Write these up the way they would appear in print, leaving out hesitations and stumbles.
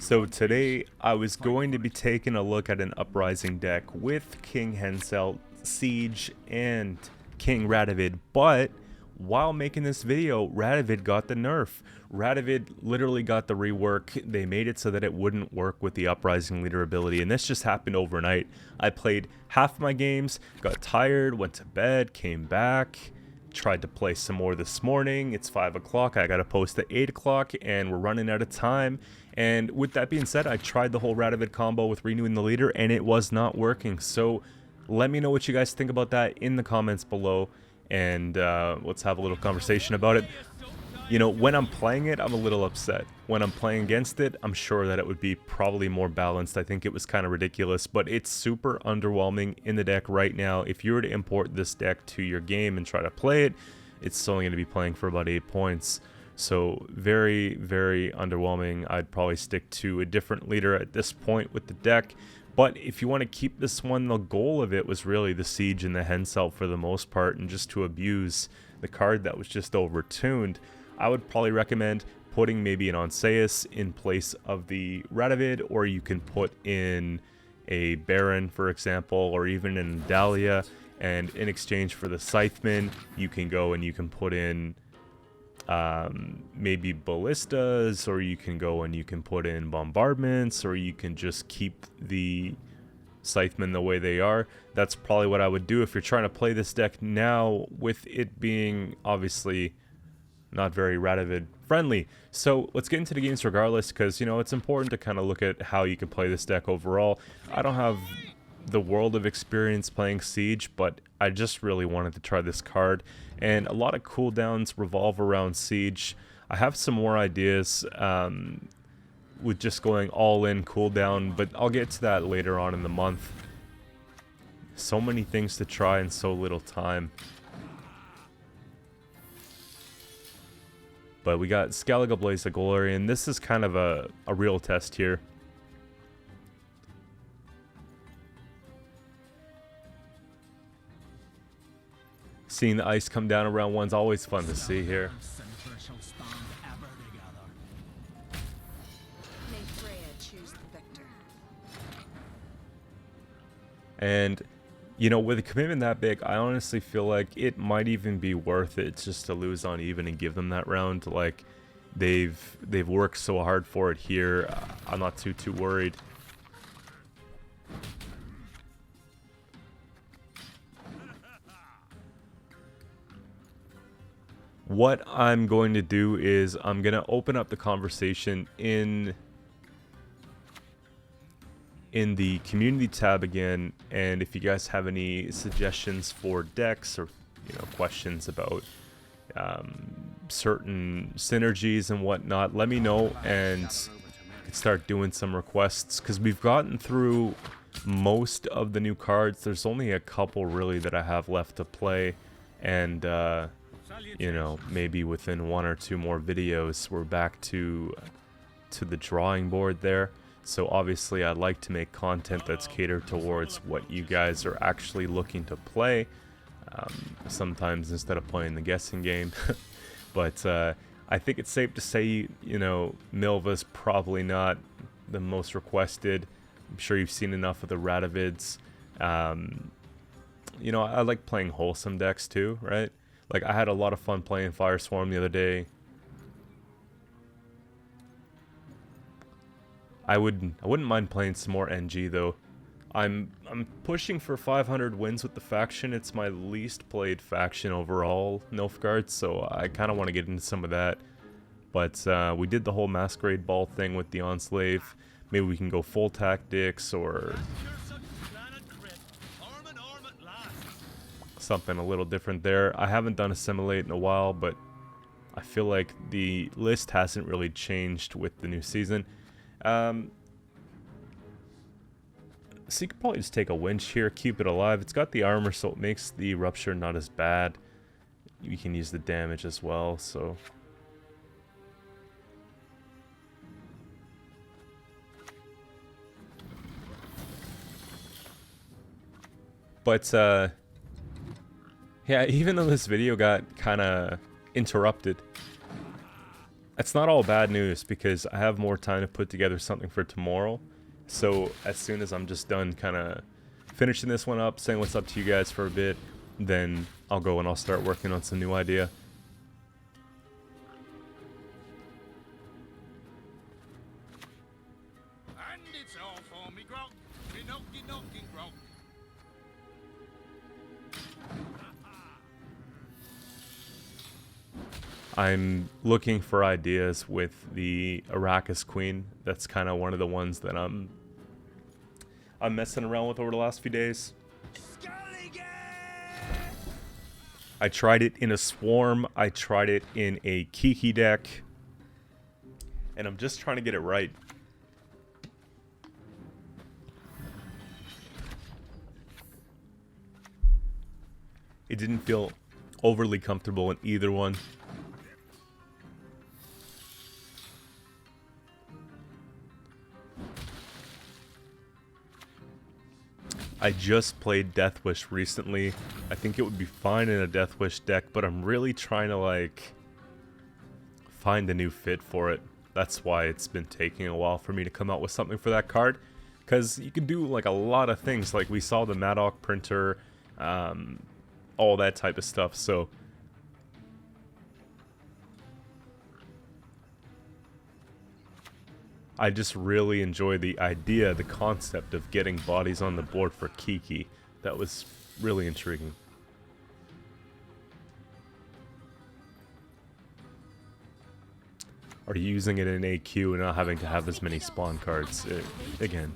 So today I was going to be taking a look at an Uprising deck with King Henselt, Siege, and King Radovid, but while making this video, Radovid got the nerf. Radovid literally got the rework. They made it so that it wouldn't work with the Uprising leader ability, and this just happened overnight. I played half my games, got tired, went to bed, came back, tried to play some more this morning. It's 5 o'clock. I got to post at 8 o'clock, and we're running out of time. And with that being said, I tried the whole Radovid combo with renewing the leader, and it was not working. So let me know what you guys think about that in the comments below, and let's have a little conversation about it. You know, when I'm playing it, I'm a little upset. When I'm playing against it, I'm sure that it would be probably more balanced. I think it was kind of ridiculous, but it's super underwhelming in the deck right now. If you were to import this deck to your game and try to play it, it's only going to be playing for about 8 points. So very, very underwhelming. I'd probably stick to a different leader at this point with the deck. But if you want to keep this one, the goal of it was really the Siege and the Henselt for the most part, and just to abuse the card that was just overtuned. I would probably recommend putting maybe an Onseus in place of the Radovid, or you can put in a Baron, for example, or even an Dahlia, and in exchange for the Scytheman, you can go and you can put in maybe ballistas, or you can go and you can put in bombardments, or you can just keep the Scythemen the way they are. That's probably what I would do if you're trying to play this deck now, with it being obviously not very Radovid friendly. So let's get into the games regardless, because you know it's important to kind of look at how you can play this deck overall. I don't have the world of experience playing Siege, but I just really wanted to try this card, and a lot of cooldowns revolve around Siege. I have some more ideas with just going all in cooldown, but I'll get to that later on in the month. So many things to try in so little time. But we got Skellige, Blaze of Glory, and this is kind of a real test here. Seeing the ice come down around one's always fun to see here. And, you know, with a commitment that big, I honestly feel like it might even be worth it just to lose on even and give them that round. Like, they've worked so hard for it here. I'm not too worried. What I'm going to do is I'm going to open up the conversation in the community tab again, and if you guys have any suggestions for decks, or you know, questions about certain synergies and whatnot, let me know, and I can start doing some requests, because we've gotten through most of the new cards. There's only a couple really that I have left to play, and you know, maybe within 1 or 2 more videos we're back to the drawing board there. So obviously I'd like to make content that's catered towards what you guys are actually looking to play, sometimes instead of playing the guessing game. But I think it's safe to say, you know, Milva's probably not the most requested. I'm sure you've seen enough of the Radovids. You know, I like playing wholesome decks too, right? Like, I had a lot of fun playing Fireswarm the other day. I wouldn't mind playing some more NG though. I'm pushing for 500 wins with the faction. It's my least played faction overall, Nilfgaard, so I kind of want to get into some of that. But we did the whole Masquerade Ball thing with the Enslave. Maybe we can go full tactics, or something a little different there. I haven't done Assimilate in a while, but I feel like the list hasn't really changed with the new season. So you could probably just take a winch here, keep it alive. It's got the armor, so it makes the rupture not as bad. You can use the damage as well, so. But, yeah, even though this video got kind of interrupted, It's not all bad news because I have more time to put together something for tomorrow. So as soon as I'm just done kind of finishing this one up, saying what's up to you guys for a bit, then I'll go and I'll start working on some new idea. And it's all for me grog. Me knocking grog. I'm looking for ideas with the Arrakis Queen. That's kind of one of the ones that I'm messing around with over the last few days. Skellige! I tried it in a swarm. I tried it in a Kiki deck. And I'm just trying to get it right. It didn't feel overly comfortable in either one. I just played Death Wish recently. I think it would be fine in a Death Wish deck, but I'm really trying to like find a new fit for it. That's why it's been taking a while for me to come out with something for that card. Because you can do like a lot of things, like we saw the Madoc printer, all that type of stuff, so... I just really enjoy the idea, the concept of getting bodies on the board for Kiki. That was really intriguing. Are you using it in AQ and not having to have as many spawn cards? Again,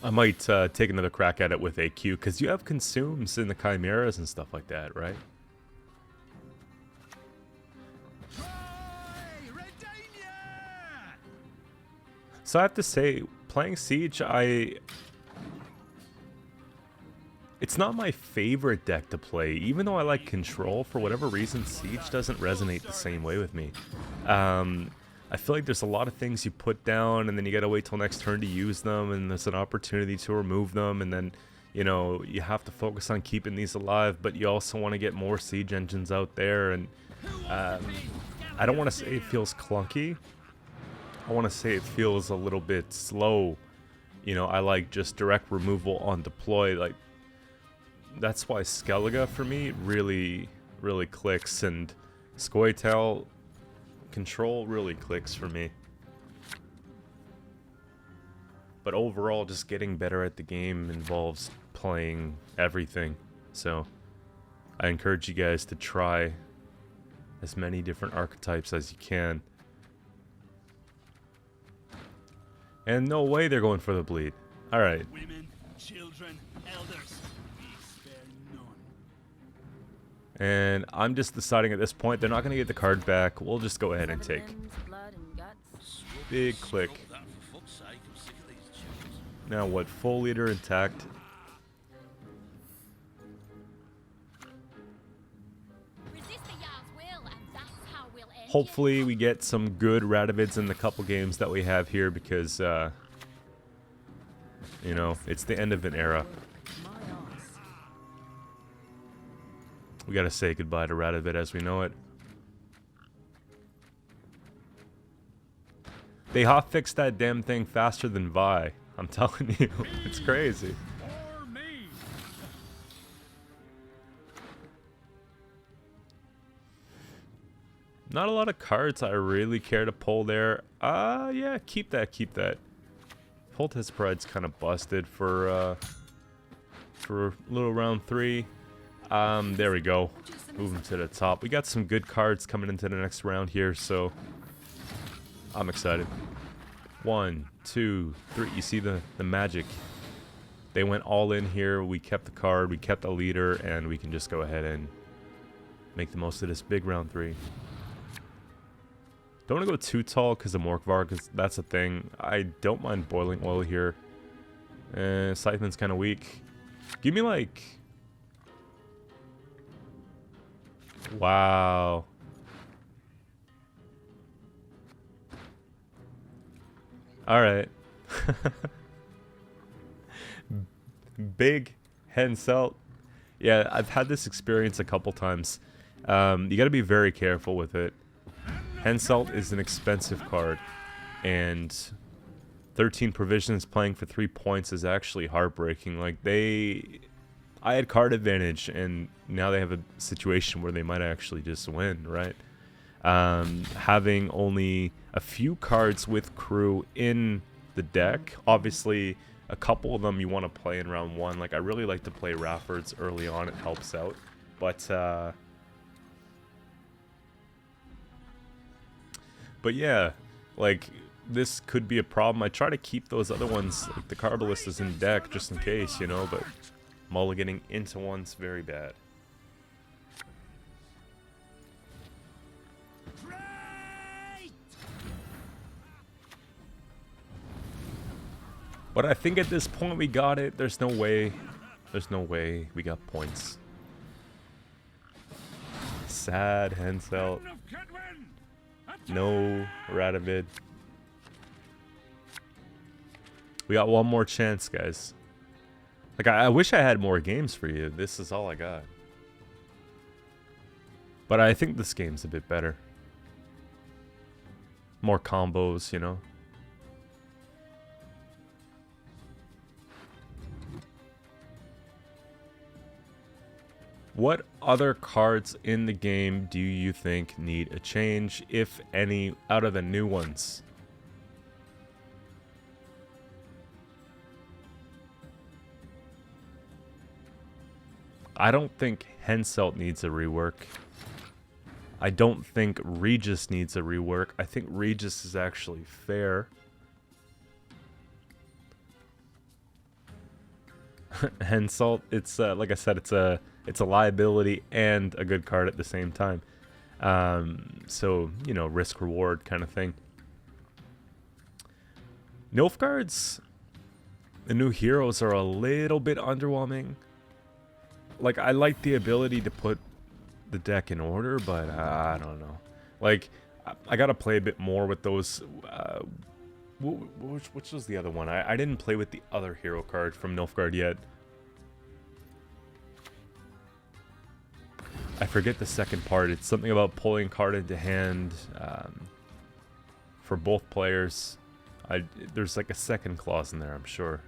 I might take another crack at it with AQ, because you have consumes in the Chimeras and stuff like that, right? So I have to say, playing Siege, it's not my favorite deck to play. Even though I like Control, for whatever reason, Siege doesn't resonate the same way with me. I feel like there's a lot of things you put down, and then you gotta wait till next turn to use them, and there's an opportunity to remove them, and then, you know, you have to focus on keeping these alive, but you also want to get more Siege engines out there, and I don't want to say it feels clunky. I want to say it feels a little bit slow. You know, I like just direct removal on deploy. Like, that's why Skellige for me really, really clicks, and scoia'tael Control really clicks for me. But overall, just getting better at the game involves playing everything. So I encourage you guys to try as many different archetypes as you can. And no way they're going for the bleed. Alright. Women, children, elders. We spare none. And I'm just deciding at this point, they're not going to get the card back. We'll just go ahead and take. Big click. Now what? Full leader intact. Hopefully we get some good Radovids in the couple games that we have here, because, you know, it's the end of an era. We gotta say goodbye to Radovid as we know it. They hotfixed that damn thing faster than Vi. I'm telling you, it's crazy. Not a lot of cards I really care to pull there. Yeah, keep that, keep that. Voltes Pride's kind of busted for little round 3. There we go. Moving to the top. We got some good cards coming into the next round here, so I'm excited. 1, 2, 3. You see the magic. They went all in here. We kept the card, we kept the leader, and we can just go ahead and make the most of this big round 3. Don't want to go too tall because of Morkvar, because that's a thing. I don't mind boiling oil here. Scytheman's kind of weak. Give me like... Wow. Alright. Big Henselt. Yeah, I've had this experience a couple times. You gotta be very careful with it. Henselt is an expensive card, and 13 provisions playing for 3 points is actually heartbreaking. Like, I had card advantage, and now they have a situation where they might actually just win, right? Having only a few cards with crew in the deck, obviously a couple of them you want to play in round 1. Like, I really like to play Raffords early on, it helps out. But yeah, like, this could be a problem. I try to keep those other ones, like the Carballistas, in deck just in case, you know, but mulliganing into one's very bad. But I think at this point we got it. There's no way we got points. Sad Henselt. No Radovid. We got one more chance, guys. Like, I wish I had more games for you. This is all I got. But I think this game's a bit better. More combos, you know. What other cards in the game do you think need a change, if any, out of the new ones? I don't think Henselt needs a rework. I don't think Regis needs a rework. I think Regis is actually fair. Henselt, it's like I said, it's a liability and a good card at the same time. So, you know, risk reward kind of thing. Nilfgaard's, the new heroes are a little bit underwhelming. Like, I like the ability to put the deck in order, but I don't know. Like, I gotta play a bit more with those. Which was the other one? I didn't play with the other hero card from Nilfgaard yet. I forget the second part. It's something about pulling card into hand for both players. There's like a second clause in there, I'm sure.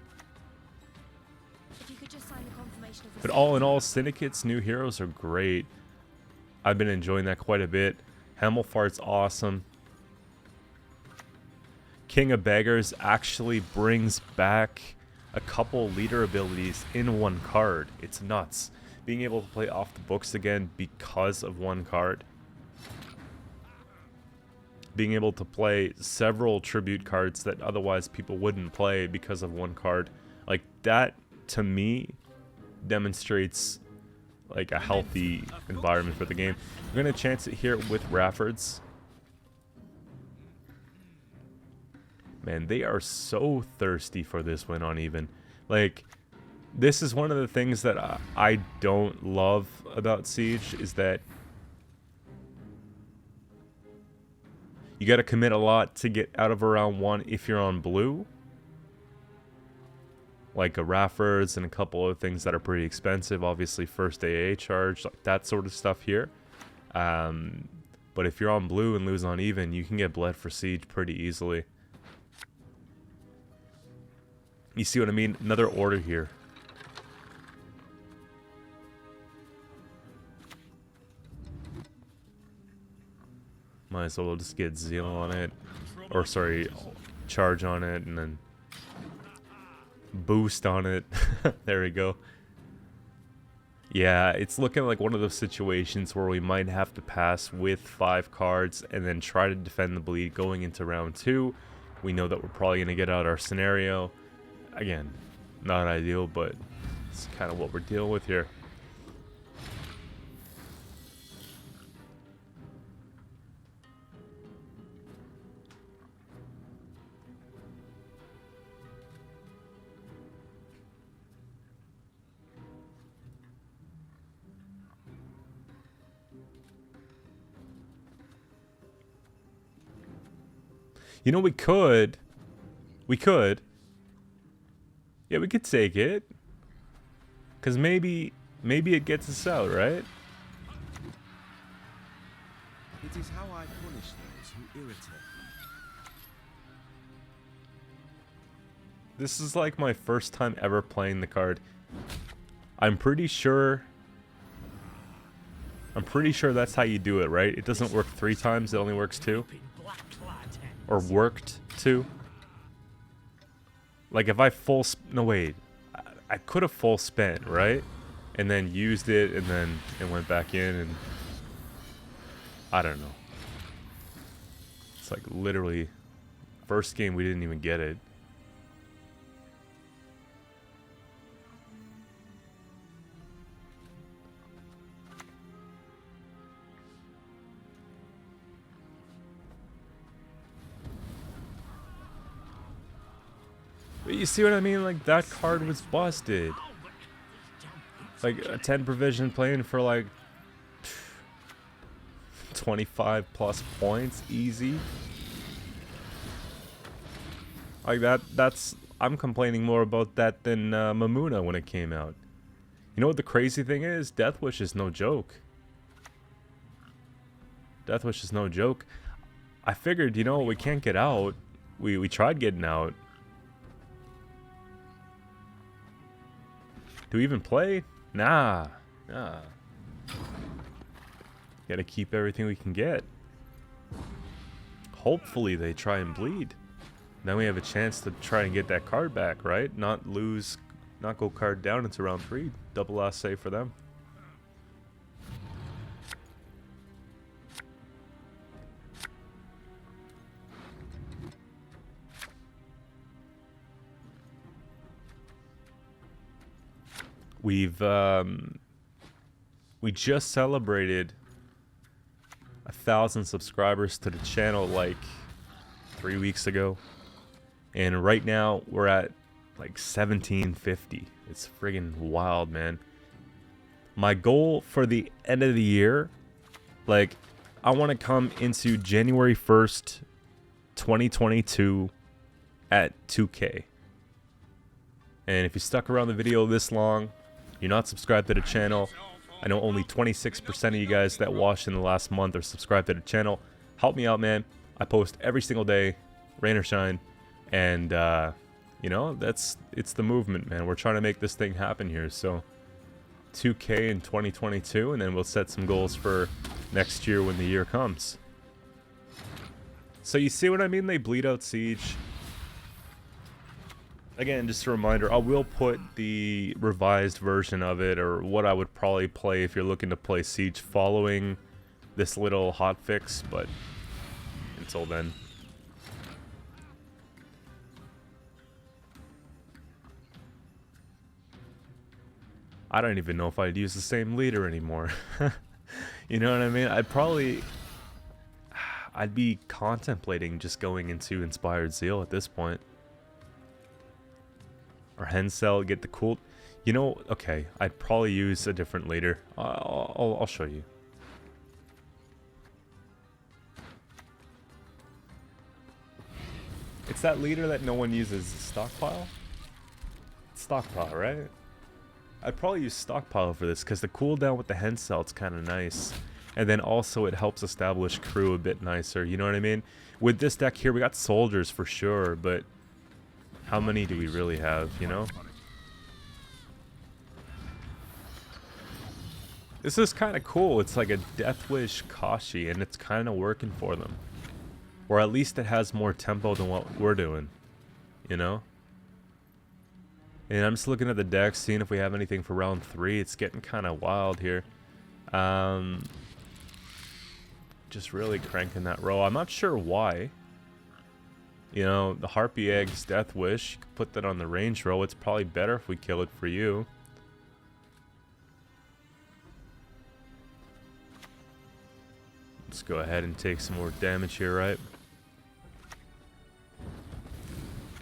If you could just sign the confirmation of But all in all, Syndicate's new heroes are great. I've been enjoying that quite a bit. Hemelfart's awesome. King of Beggars actually brings back a couple leader abilities in one card. It's nuts. Being able to play off the books again because of one card. Being able to play several tribute cards that otherwise people wouldn't play because of one card. Like, that, to me, demonstrates like a healthy environment for the game. We're going to chance it here with Raffords. Man, they are so thirsty for this win on even. Like, this is one of the things that I don't love about Siege, is that you got to commit a lot to get out of a round 1 if you're on blue. Like a Raffords and a couple other things that are pretty expensive. Obviously, first AA charge, like that sort of stuff here. But if you're on blue and lose on even, you can get bled for Siege pretty easily. You see what I mean? Another order here. Might as well just get Zeal on it. Or, sorry, charge on it, and then boost on it. There we go. Yeah, it's looking like one of those situations where we might have to pass with 5 cards and then try to defend the bleed going into round 2. We know that we're probably going to get out our scenario. Again, not ideal, but it's kind of what we're dealing with here. You know, we could. Yeah, we could take it. Because maybe it gets us out, right? It is how I punish those to irritate. This is like my first time ever playing the card. I'm pretty sure that's how you do it, right? It doesn't work 3 times, it only works 2. Or worked 2. Like if I no wait. I could have full spent, right? And then used it and then it went back in and I don't know. It's like literally first game we didn't even get it. But you see what I mean? Like, that card was busted. Like, a 10 provision playing for, like, 25 plus points. Easy. Like, that's... I'm complaining more about that than Mamuna when it came out. You know what the crazy thing is? Death Wish is no joke. Death Wish is no joke. I figured, you know, we can't get out. We tried getting out. Do we even play? Nah. Gotta keep everything we can get. Hopefully they try and bleed. Then we have a chance to try and get that card back, right? Not go card down into round 3. Double last save for them. We just celebrated 1,000 subscribers to the channel like 3 weeks ago, and right now we're at like 1750. It's friggin' wild, man. My goal for the end of the year, like, I want to come into January 1st, 2022 at 2K. And if you stuck around the video this long, you're not subscribed to the channel. I know only 26% of you guys that watched in the last month are subscribed to the channel. Help me out, man. I post every single day, rain or shine. And, you know, it's the movement, man. We're trying to make this thing happen here. So, 2K in 2022, and then we'll set some goals for next year when the year comes. So you see what I mean? They bleed out Siege. Again, just a reminder, I will put the revised version of it, or what I would probably play if you're looking to play Siege following this little hotfix, but until then. I don't even know if I'd use the same leader anymore. You know what I mean? I'd be contemplating just going into Inspired Zeal at this point. Or Henselt, get the cool... You know, okay, I'd probably use a different leader. I'll show you. It's that leader that no one uses. Stockpile? Stockpile, right? I'd probably use Stockpile for this, because the cooldown with the Henselt's kind of nice. And then also it helps establish crew a bit nicer, you know what I mean? With this deck here, we got soldiers for sure, but... how many do we really have, you know? This is kind of cool. It's like a Death Wish Kashi, and it's kind of working for them. Or at least it has more tempo than what we're doing, you know? And I'm just looking at the deck, seeing if we have anything for round 3. It's getting kind of wild here. Just really cranking that row. I'm not sure why. You know, the Harpy Eggs, Death Wish, you could put that on the range row. It's probably better if we kill it for you. Let's go ahead and take some more damage here, right?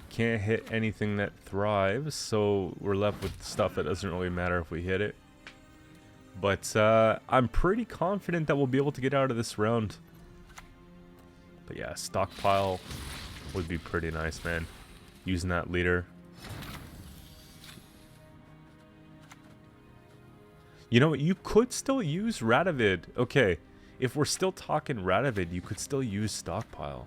Can't hit anything that thrives, so we're left with stuff that doesn't really matter if we hit it. But I'm pretty confident that we'll be able to get out of this round. But yeah, Stockpile would be pretty nice, man. Using that leader. You know what? You could still use Radovid. Okay. if we're still talking Radovid, you could still use stockpile.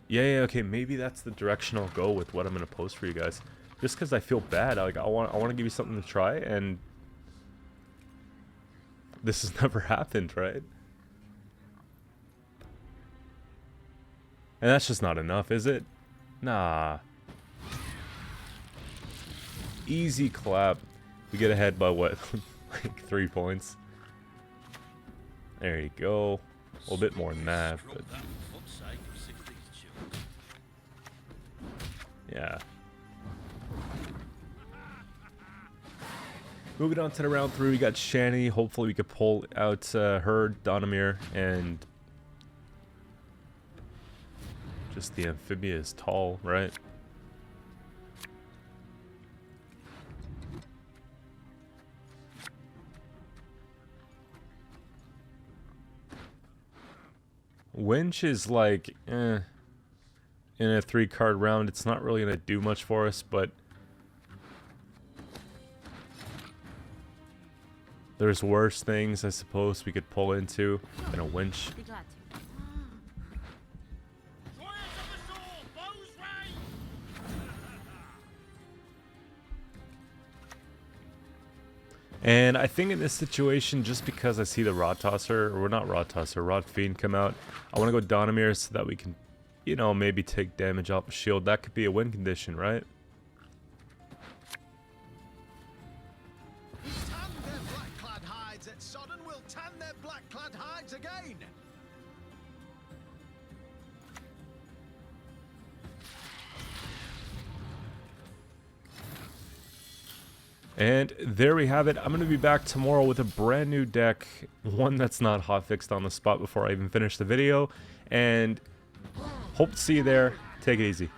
Yeah, okay, maybe that's the direction I'll go with what I'm gonna post for you guys. Just because I feel bad, like I want to give you something to try, and this has never happened, right? And that's just not enough, is it? Nah. Easy clap. We get ahead by what? Like 3 points. There you go. A little bit more than that, but yeah. Moving on to the round 3, we got Shani. Hopefully we could pull out her, Donamir, and just the amphibious tall, right? Winch is like, in a 3-card round, it's not really going to do much for us, but there's worse things, I suppose, we could pull into than a winch. Be glad to. Warriors of the sword, bows raised! And I think in this situation, just because I see the Rod Tosser, or not Rod Tosser, Rod Fiend come out, I want to go Donamir so that we can, you know, maybe take damage off a shield. That could be a win condition, right? Tan their black-clad hides at Sodden will tan their black-clad hides again. And there we have it. I'm going to be back tomorrow with a brand new deck. One that's not hotfixed on the spot before I even finish the video. And hope to see you there. Take it easy.